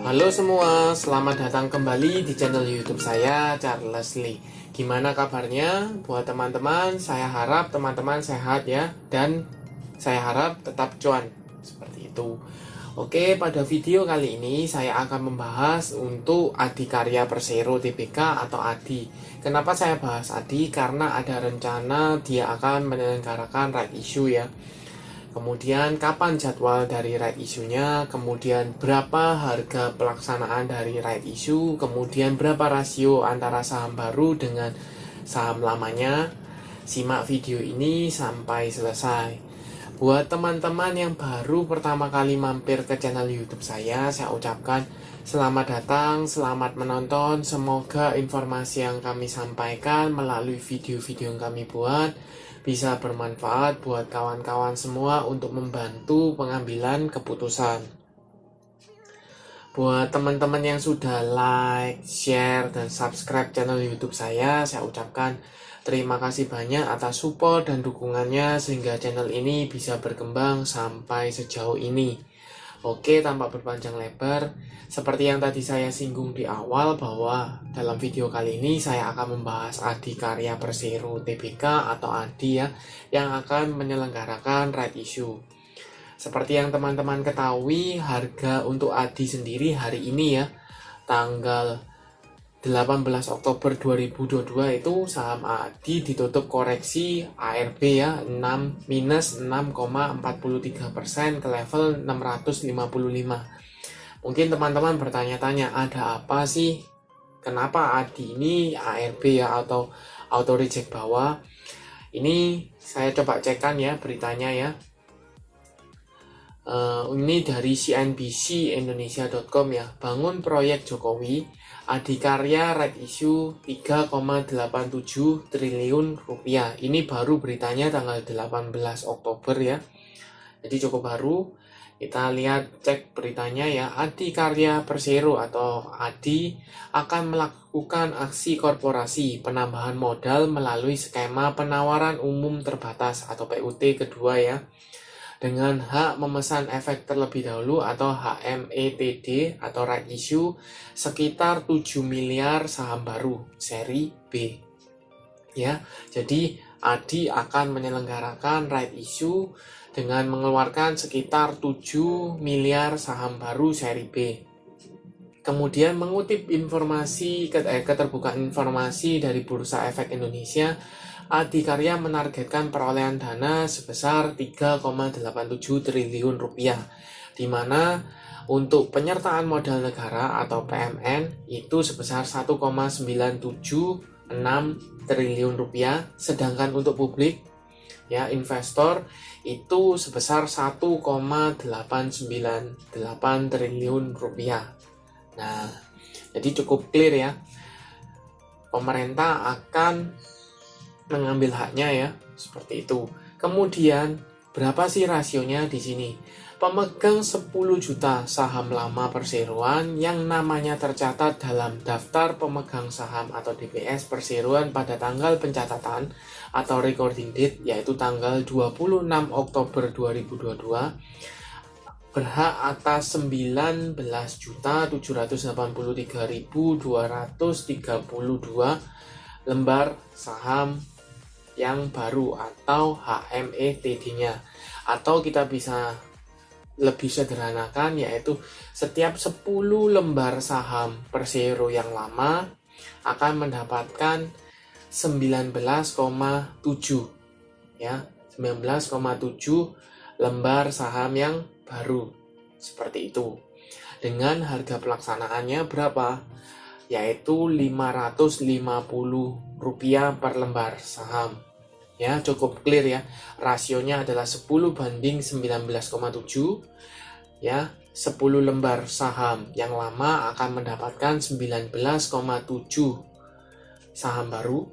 Halo semua, selamat datang kembali di channel YouTube saya, Charles Lee. Gimana kabarnya buat teman-teman? Saya harap teman-teman sehat ya, dan saya harap tetap cuan seperti itu. Oke, pada video kali ini saya akan membahas untuk Adikarya Persero Tbk atau ADI. Kenapa saya bahas ADI? Karena ada rencana dia akan menyelenggarakan right issue ya. Kemudian kapan jadwal dari right issue-nya, kemudian berapa harga pelaksanaan dari right issue, kemudian berapa rasio antara saham baru dengan saham lamanya. Simak video ini sampai selesai. Buat teman-teman yang baru pertama kali mampir ke channel YouTube saya ucapkan selamat datang, selamat menonton. Semoga informasi yang kami sampaikan melalui video-video yang kami buat bisa bermanfaat buat kawan-kawan semua untuk membantu pengambilan keputusan. Buat teman-teman yang sudah like, share, dan subscribe channel YouTube saya ucapkan terima kasih banyak atas support dan dukungannya sehingga channel ini bisa berkembang sampai sejauh ini. Oke, tanpa berpanjang lebar, seperti yang tadi saya singgung di awal bahwa dalam video kali ini saya akan membahas Adikarya Persero Tbk atau ADI ya, yang akan menyelenggarakan right issue. Seperti yang teman-teman ketahui, harga untuk ADI sendiri hari ini ya, tanggal 18 Oktober 2022 itu saham ADI ditutup koreksi ARB ya, minus 6,43% ke level 655. Mungkin teman-teman bertanya-tanya, ada apa sih? Kenapa ADI ini ARB ya, atau auto reject bawah? Ini saya coba cekkan ya beritanya ya. Ini dari CNBC Indonesia.com ya. Bangun proyek Jokowi, Adikarya right issue 3,87 triliun rupiah. Ini baru beritanya tanggal 18 Oktober ya. Jadi cukup baru. Kita lihat cek beritanya ya. Adikarya Persero atau ADI akan melakukan aksi korporasi penambahan modal melalui skema penawaran umum terbatas atau PUT kedua ya, dengan hak memesan efek terlebih dahulu atau HMETD atau right issue sekitar 7 miliar saham baru seri B. Ya, jadi ADI akan menyelenggarakan right issue dengan mengeluarkan sekitar 7 miliar saham baru seri B. Kemudian mengutip informasi keterbukaan informasi dari Bursa Efek Indonesia, Adikarya menargetkan perolehan dana sebesar 3,87 triliun rupiah, di mana untuk penyertaan modal negara atau PMN itu sebesar 1,976 triliun rupiah, sedangkan untuk publik ya investor itu sebesar 1,898 triliun rupiah. Nah, jadi cukup clear ya. Pemerintah akan mengambil haknya ya, seperti itu. Kemudian berapa sih rasionya di sini? Pemegang 10 juta saham lama perseroan yang namanya tercatat dalam daftar pemegang saham atau DPS perseroan pada tanggal pencatatan atau recording date yaitu tanggal 26 Oktober 2022 berhak atas 19.783.232 lembar saham yang baru atau HMETD-nya, atau kita bisa lebih sederhanakan yaitu setiap 10 lembar saham Persero yang lama akan mendapatkan 19,7 ya, 19,7 lembar saham yang baru seperti itu. Dengan harga pelaksanaannya berapa? Yaitu Rp550 per lembar saham. Ya, cukup clear ya. Rasionya adalah 10 banding 19,7. Ya, 10 lembar saham yang lama akan mendapatkan 19,7 saham baru.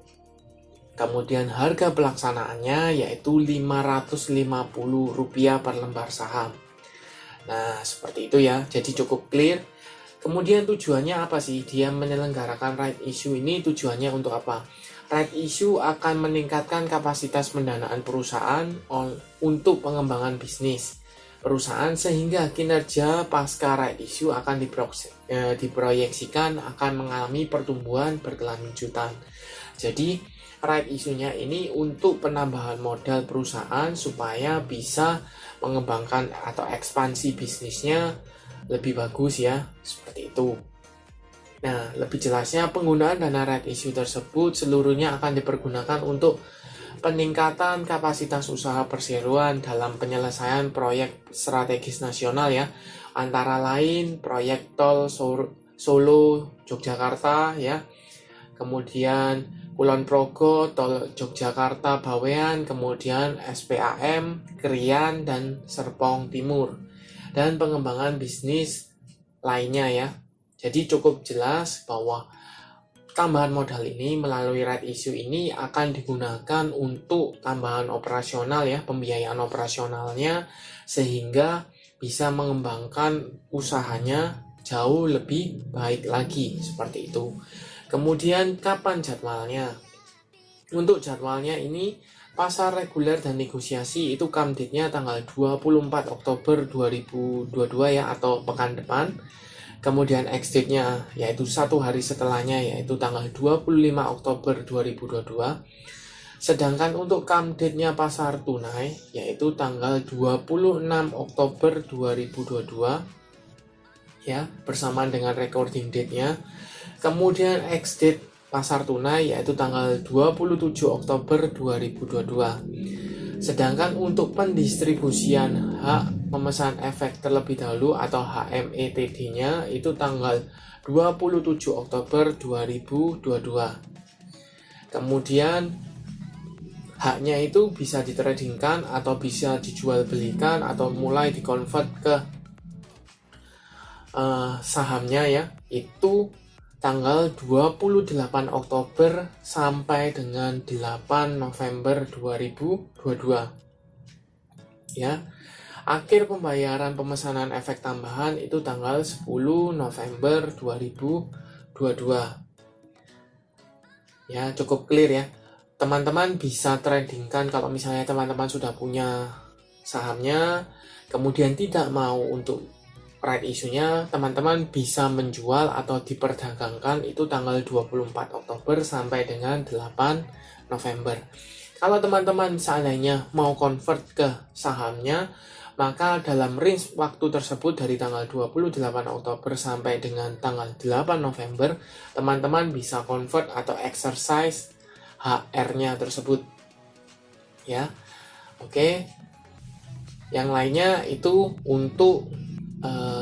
Kemudian harga pelaksanaannya yaitu Rp550 per lembar saham. Nah, seperti itu ya. Jadi cukup clear. Kemudian tujuannya apa sih? Dia menyelenggarakan right issue ini tujuannya untuk apa? Right issue akan meningkatkan kapasitas pendanaan perusahaan untuk pengembangan bisnis. perusahaan, sehingga kinerja pasca right issue akan diproyeksikan akan mengalami pertumbuhan berkelanjutan. Jadi right issue-nya ini untuk penambahan modal perusahaan supaya bisa mengembangkan atau ekspansi bisnisnya lebih bagus ya, seperti itu. Nah, lebih jelasnya penggunaan dana right issue tersebut seluruhnya akan dipergunakan untuk peningkatan kapasitas usaha perseroan dalam penyelesaian proyek strategis nasional ya, antara lain proyek tol Solo Yogyakarta ya, kemudian Kulon Progo, tol Yogyakarta Bawean, kemudian SPAM, Krian, dan Serpong Timur, dan pengembangan bisnis lainnya ya. Jadi cukup jelas bahwa tambahan modal ini melalui right issue ini akan digunakan untuk tambahan operasional ya, pembiayaan operasionalnya, sehingga bisa mengembangkan usahanya jauh lebih baik lagi, seperti itu. Kemudian kapan jadwalnya? Untuk jadwalnya ini pasar reguler dan negosiasi itu come date-nya tanggal 24 Oktober 2022 ya, atau pekan depan. Kemudian ex-date-nya yaitu satu hari setelahnya, yaitu tanggal 25 Oktober 2022. Sedangkan untuk come date-nya pasar tunai yaitu tanggal 26 Oktober 2022 ya, bersamaan dengan recording date-nya. Kemudian ex-date pasar tunai yaitu tanggal 27 Oktober 2022. Sedangkan untuk pendistribusian hak pemesan efek terlebih dahulu atau HMETD-nya itu tanggal 27 Oktober 2022. Kemudian haknya itu bisa ditradingkan atau bisa dijual belikan atau mulai dikonvert ke sahamnya ya, itu tanggal 28 Oktober sampai dengan 8 November 2022 ya. Akhir pembayaran pemesanan efek tambahan itu tanggal 10 November 2022 ya. Cukup clear ya, teman-teman bisa tradingkan. Kalau misalnya teman-teman sudah punya sahamnya kemudian tidak mau untuk right issue-nya, teman-teman bisa menjual atau diperdagangkan itu tanggal 24 Oktober sampai dengan 8 November. Kalau teman-teman seandainya mau convert ke sahamnya, maka dalam range waktu tersebut dari tanggal 28 Oktober sampai dengan tanggal 8 November, teman-teman bisa convert atau exercise HR-nya tersebut. Ya. Oke. Yang lainnya itu untuk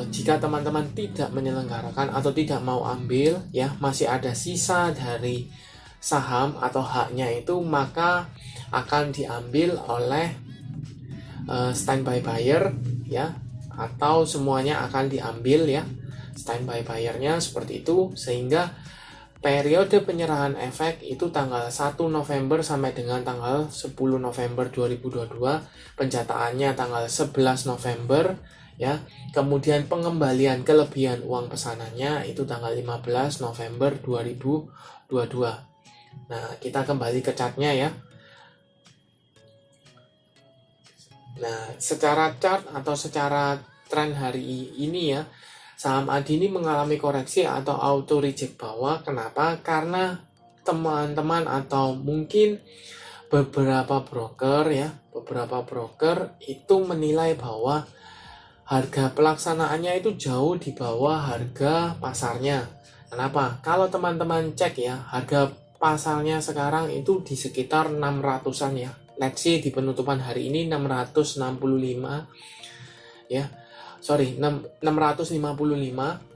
jika teman-teman tidak menyelenggarakan atau tidak mau ambil ya, masih ada sisa dari saham atau haknya itu, maka akan diambil oleh standby buyer ya, atau semuanya akan diambil ya standby buyer-nya, seperti itu. Sehingga periode penyerahan efek itu tanggal 1 November sampai dengan tanggal 10 November 2022, penjataannya tanggal 11 November ya. Kemudian pengembalian kelebihan uang pesanannya itu tanggal 15 November 2022. Nah, kita kembali ke chartnya ya. Nah, secara chart atau secara tren hari ini ya, saham ADI ini mengalami koreksi atau auto reject bawah. Kenapa? Karena teman-teman atau mungkin beberapa broker itu menilai bahwa harga pelaksanaannya itu jauh di bawah harga pasarnya. Kenapa? Kalau teman-teman cek ya, harga pasarnya sekarang itu di sekitar 600-an ya. Let's say di penutupan hari ini 655 ya. 655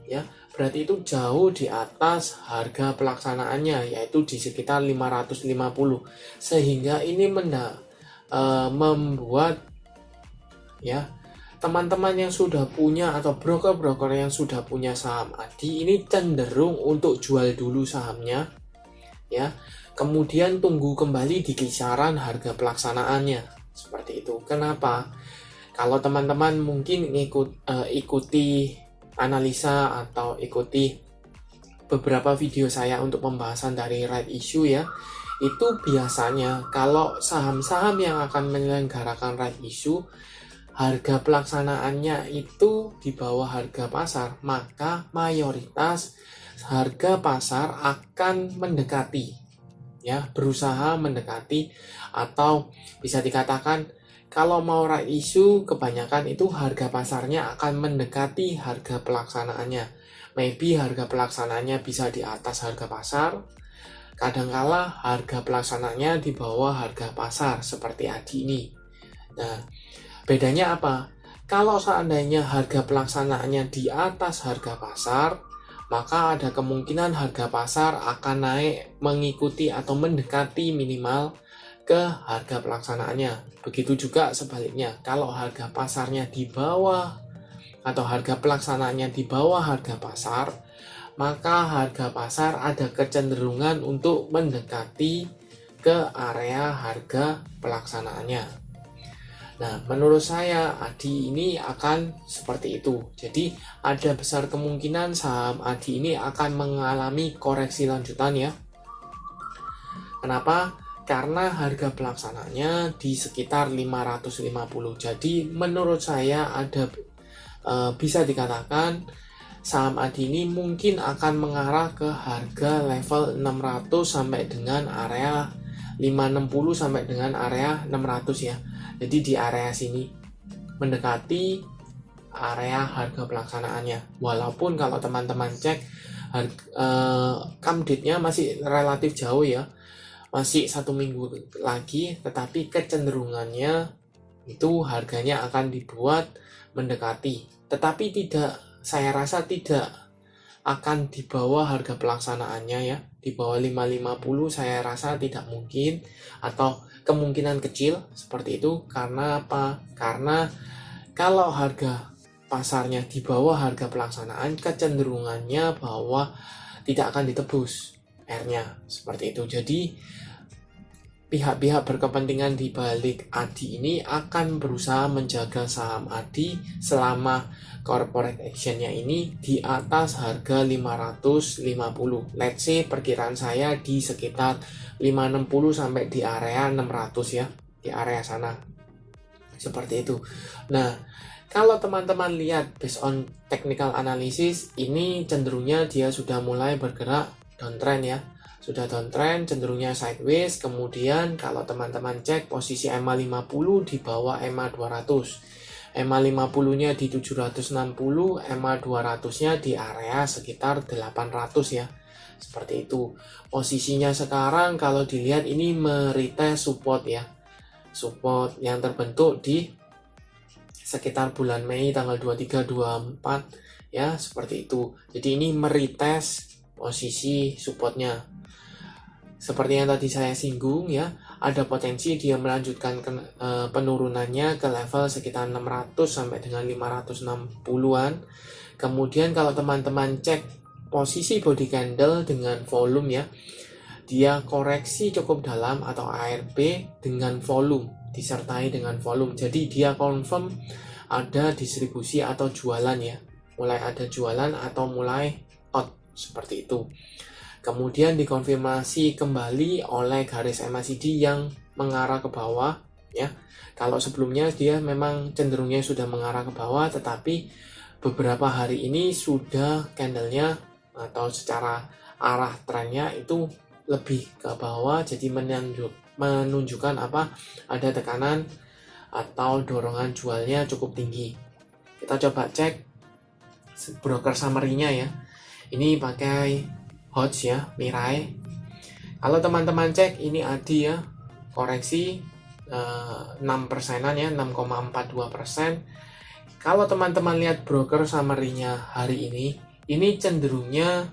ya. Berarti itu jauh di atas harga pelaksanaannya, yaitu di sekitar 550. Sehingga ini membuat ya, teman-teman yang sudah punya atau broker-broker yang sudah punya saham ADI ini cenderung untuk jual dulu sahamnya ya, kemudian tunggu kembali di kisaran harga pelaksanaannya, seperti itu. Kenapa? Kalau teman-teman mungkin ikuti analisa atau ikuti beberapa video saya untuk pembahasan dari right issue ya, itu biasanya kalau saham-saham yang akan menyelenggarakan right issue harga pelaksanaannya itu di bawah harga pasar, maka mayoritas harga pasar akan mendekati, ya, berusaha mendekati, atau bisa dikatakan kalau mau right issue kebanyakan itu harga pasarnya akan mendekati harga pelaksanaannya. Maybe harga pelaksanaannya bisa di atas harga pasar, kadangkala harga pelaksanaannya di bawah harga pasar seperti ADI ini. Nah, bedanya apa? Kalau seandainya harga pelaksanaannya di atas harga pasar, maka ada kemungkinan harga pasar akan naik mengikuti atau mendekati minimal ke harga pelaksanaannya. Begitu juga sebaliknya, kalau harga pasarnya di bawah atau harga pelaksanaannya di bawah harga pasar, maka harga pasar ada kecenderungan untuk mendekati ke area harga pelaksanaannya. Nah, menurut saya ADI ini akan seperti itu. Jadi, ada besar kemungkinan saham ADI ini akan mengalami koreksi lanjutan ya. Kenapa? Karena harga pelaksanaannya di sekitar 550. Jadi, menurut saya ada bisa dikatakan saham ADI ini mungkin akan mengarah ke harga level 600 sampai dengan area 560 sampai dengan area 600 ya. Jadi di area sini mendekati area harga pelaksanaannya. Walaupun kalau teman-teman cek come date-nya masih relatif jauh ya. Masih 1 minggu lagi, tetapi kecenderungannya itu harganya akan dibuat mendekati. Tetapi saya rasa tidak akan di bawah harga pelaksanaannya ya. Di bawah 550 saya rasa tidak mungkin, atau kemungkinan kecil seperti itu. Karena apa? Karena kalau harga pasarnya di bawah harga pelaksanaan, kecenderungannya bahwa tidak akan ditebus R-nya seperti itu. Jadi pihak-pihak berkepentingan di balik ADI ini akan berusaha menjaga saham ADI selama corporate action-nya ini di atas harga 550. Let's say perkiraan saya di sekitar 560 sampai di area 600 ya, di area sana. Seperti itu. Nah, kalau teman-teman lihat based on technical analysis, ini cenderungnya dia sudah mulai bergerak downtrend ya. Sudah downtrend, cenderungnya sideways. Kemudian kalau teman-teman cek posisi EMA 50 di bawah EMA 200. EMA 50-nya di 760, EMA 200-nya di area sekitar 800 ya. Seperti itu. Posisinya sekarang kalau dilihat ini meretest support ya. Support yang terbentuk di sekitar bulan Mei tanggal 23-24 ya, seperti itu. Jadi ini meretest posisi supportnya. Seperti yang tadi saya singgung ya, ada potensi dia melanjutkan penurunannya ke level sekitar 600 sampai dengan 560-an. Kemudian kalau teman-teman cek posisi body candle dengan volume ya, dia koreksi cukup dalam atau ARB dengan volume, disertai dengan volume. Jadi dia confirm ada distribusi atau jualan ya, mulai ada jualan atau mulai out seperti itu. Kemudian dikonfirmasi kembali oleh garis MACD yang mengarah ke bawah ya. Kalau sebelumnya dia memang cenderungnya sudah mengarah ke bawah, tetapi beberapa hari ini sudah candlenya atau secara arah trennya itu lebih ke bawah, jadi menunjukkan apa, ada tekanan atau dorongan jualnya cukup tinggi. Kita coba cek broker summary-nya ya. Ini pakai Hodge ya, Mirai. Kalau teman-teman cek ini ADI ya, koreksi 6%-an ya, 6,42%. Kalau teman-teman lihat broker summary-nya hari ini cenderungnya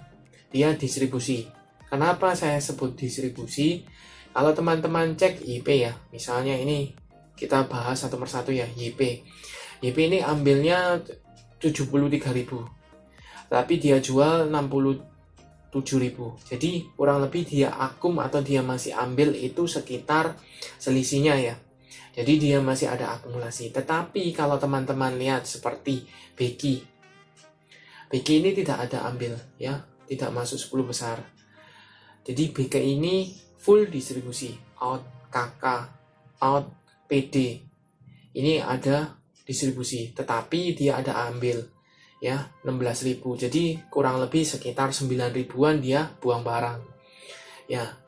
dia distribusi. Kenapa saya sebut distribusi? Kalau teman-teman cek YP ya, misalnya ini kita bahas satu persatu ya, YP. YP ini ambilnya 73.000, tapi dia jual 67.000. Jadi kurang lebih dia akum atau dia masih ambil itu sekitar selisihnya ya. Jadi dia masih ada akumulasi. Tetapi kalau teman-teman lihat seperti BQ ini tidak ada ambil ya, tidak masuk 10 besar. Jadi BK ini full distribusi, out KK, out PD. Ini ada distribusi, tetapi dia ada ambil ya 16.000. Jadi kurang lebih sekitar 9 ribuan dia buang barang. Ya.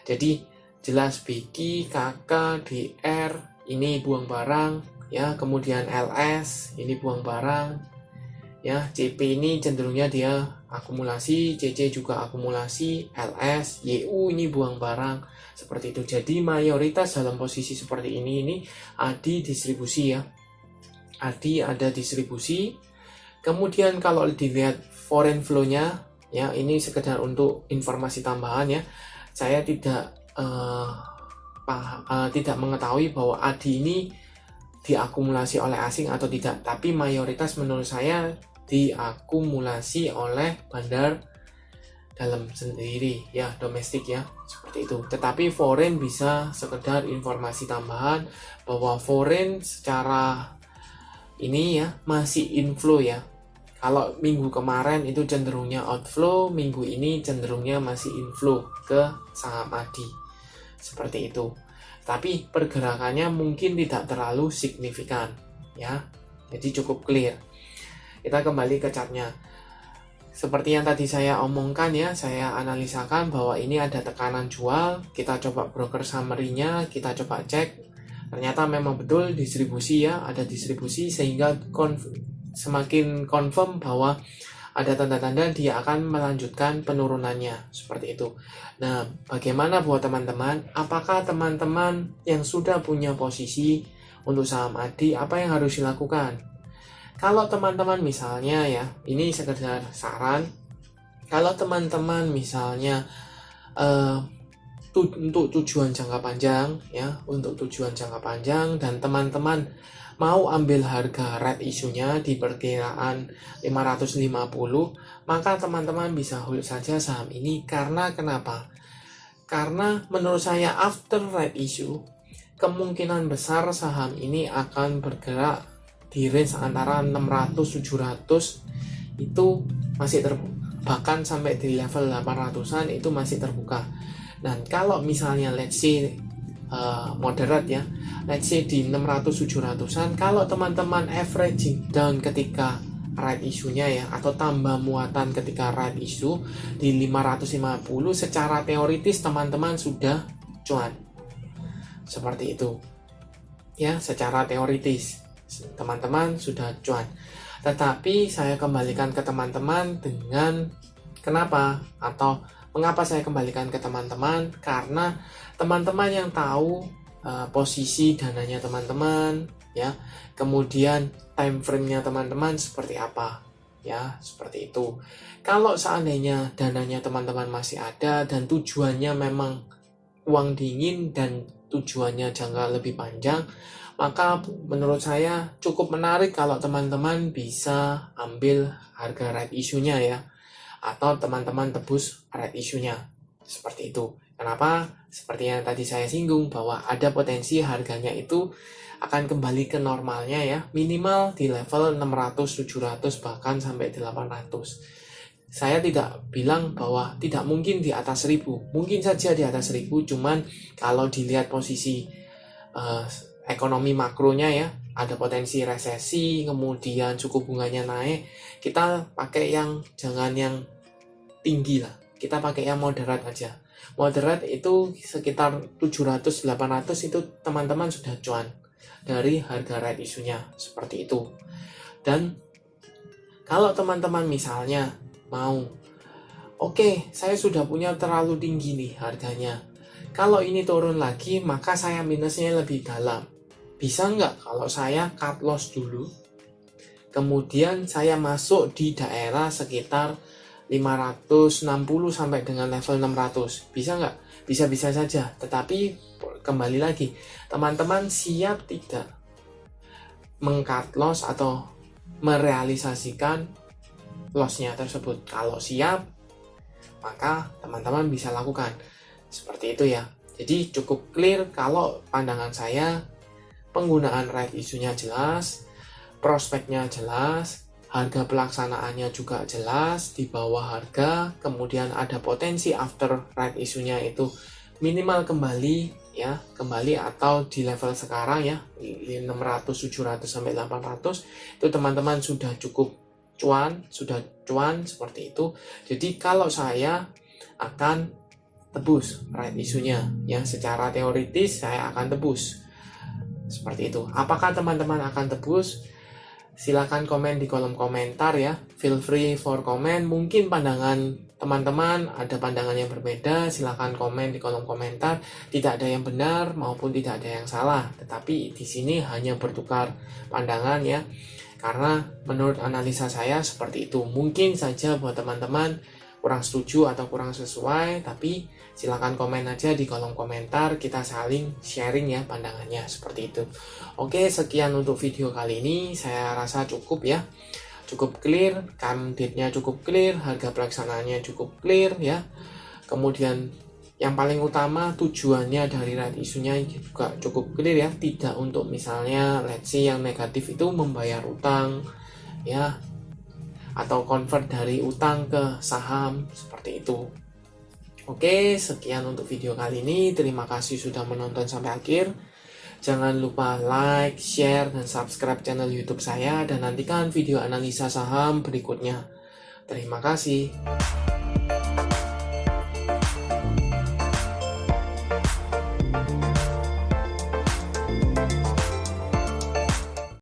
Jadi jelas Biki, KK, DR ini buang barang ya, kemudian LS ini buang barang. Ya, CP ini cenderungnya dia akumulasi, CC juga akumulasi, LS, YU ini buang barang seperti itu. Jadi mayoritas dalam posisi seperti ini ADI distribusi ya. ADI ada distribusi. Kemudian kalau dilihat foreign flow-nya ya, ini sekedar untuk informasi tambahan ya. Saya tidak tidak mengetahui bahwa ADI ini diakumulasi oleh asing atau tidak, tapi mayoritas menurut saya diakumulasi oleh bandar dalam sendiri ya, domestik ya, seperti itu. Tetapi foreign bisa sekedar informasi tambahan bahwa foreign secara ini ya masih inflow ya. Kalau minggu kemarin itu cenderungnya outflow, minggu ini cenderungnya masih inflow ke saham ADI seperti itu. Tapi pergerakannya mungkin tidak terlalu signifikan ya, jadi cukup clear. Kita kembali ke chartnya. Seperti yang tadi saya omongkan ya, saya analisakan bahwa ini ada tekanan jual. Kita coba broker summary-nya, kita coba cek. Ternyata memang betul distribusi ya, ada distribusi sehingga semakin confirm bahwa ada tanda-tanda dia akan melanjutkan penurunannya seperti itu. Nah, bagaimana buat teman-teman? Apakah teman-teman yang sudah punya posisi untuk saham ADI, apa yang harus dilakukan? Kalau teman-teman misalnya ya, ini sekedar saran. Kalau teman-teman misalnya untuk tujuan jangka panjang ya, untuk tujuan jangka panjang dan teman-teman mau ambil harga red issue-nya di perkiraan 550, maka teman-teman bisa hold saja saham ini. Karena kenapa? Karena menurut saya after red issue, kemungkinan besar saham ini akan bergerak di range antara 600-700 itu masih terbuka, bahkan sampai di level 800-an itu masih terbuka. Dan kalau misalnya let's say moderate ya, let's say di 600-700-an, kalau teman-teman averaging down ketika right issue-nya ya, atau tambah muatan ketika right issue di 550, secara teoritis teman-teman sudah cuan seperti itu ya, secara teoritis teman-teman sudah cuan. Tetapi saya kembalikan ke teman-teman dengan kenapa atau mengapa saya kembalikan ke teman-teman, karena teman-teman yang tahu posisi dananya teman-teman ya, kemudian time frame-nya teman-teman seperti apa ya, seperti itu. Kalau seandainya dananya teman-teman masih ada dan tujuannya memang uang dingin dan tujuannya jangka lebih panjang, maka menurut saya cukup menarik kalau teman-teman bisa ambil harga right issue-nya ya, atau teman-teman tebus right issue-nya seperti itu. Kenapa? Seperti yang tadi saya singgung bahwa ada potensi harganya itu akan kembali ke normalnya ya, minimal di level 600-700 bahkan sampai 800. Saya tidak bilang bahwa tidak mungkin di atas 1000, mungkin saja di atas 1000, cuman kalau dilihat posisi ekonomi makronya ya, ada potensi resesi, kemudian suku bunganya naik, kita pakai yang jangan yang tinggi lah, kita pakai yang moderat aja. Moderat itu sekitar 700-800 itu teman-teman sudah cuan dari harga right issue-nya seperti itu. Dan kalau teman-teman misalnya mau, oke, saya sudah punya terlalu tinggi nih harganya, kalau ini turun lagi maka saya minusnya lebih dalam. Bisa nggak kalau saya cut loss dulu, kemudian saya masuk di daerah sekitar 560 sampai dengan level 600? Bisa nggak? Bisa-bisa saja. Tetapi kembali lagi, teman-teman siap tidak meng-cut loss atau merealisasikan loss-nya tersebut? Kalau siap, maka teman-teman bisa lakukan. Seperti itu ya. Jadi cukup clear kalau pandangan saya, penggunaan right issue-nya jelas, prospeknya jelas, harga pelaksanaannya juga jelas di bawah harga, kemudian ada potensi after right issue-nya itu minimal kembali ya kembali, atau di level sekarang ya 600, 700 sampai 800 itu teman-teman sudah cukup cuan seperti itu. Jadi kalau saya akan tebus right isunya ya, secara teoritis saya akan tebus seperti itu. Apakah teman-teman akan tebus? Silakan komen di kolom komentar ya, feel free for comment. Mungkin pandangan teman-teman ada pandangan yang berbeda, silakan komen di kolom komentar. Tidak ada yang benar maupun tidak ada yang salah, tetapi di sini hanya bertukar pandangan ya, karena menurut analisa saya seperti itu. Mungkin saja buat teman-teman kurang setuju atau kurang sesuai, tapi silakan komen aja di kolom komentar, kita saling sharing ya pandangannya seperti itu. Oke, sekian untuk video kali ini, saya rasa cukup ya, cukup clear, candidate-nya cukup clear, harga pelaksanaannya cukup clear ya. Kemudian yang paling utama tujuannya dari right issue-nya juga cukup clear ya, tidak untuk misalnya let's say yang negatif itu membayar utang ya, atau convert dari utang ke saham seperti itu. Oke, sekian untuk video kali ini. Terima kasih sudah menonton sampai akhir. Jangan lupa like, share, dan subscribe channel YouTube saya, dan nantikan video analisa saham berikutnya. Terima kasih.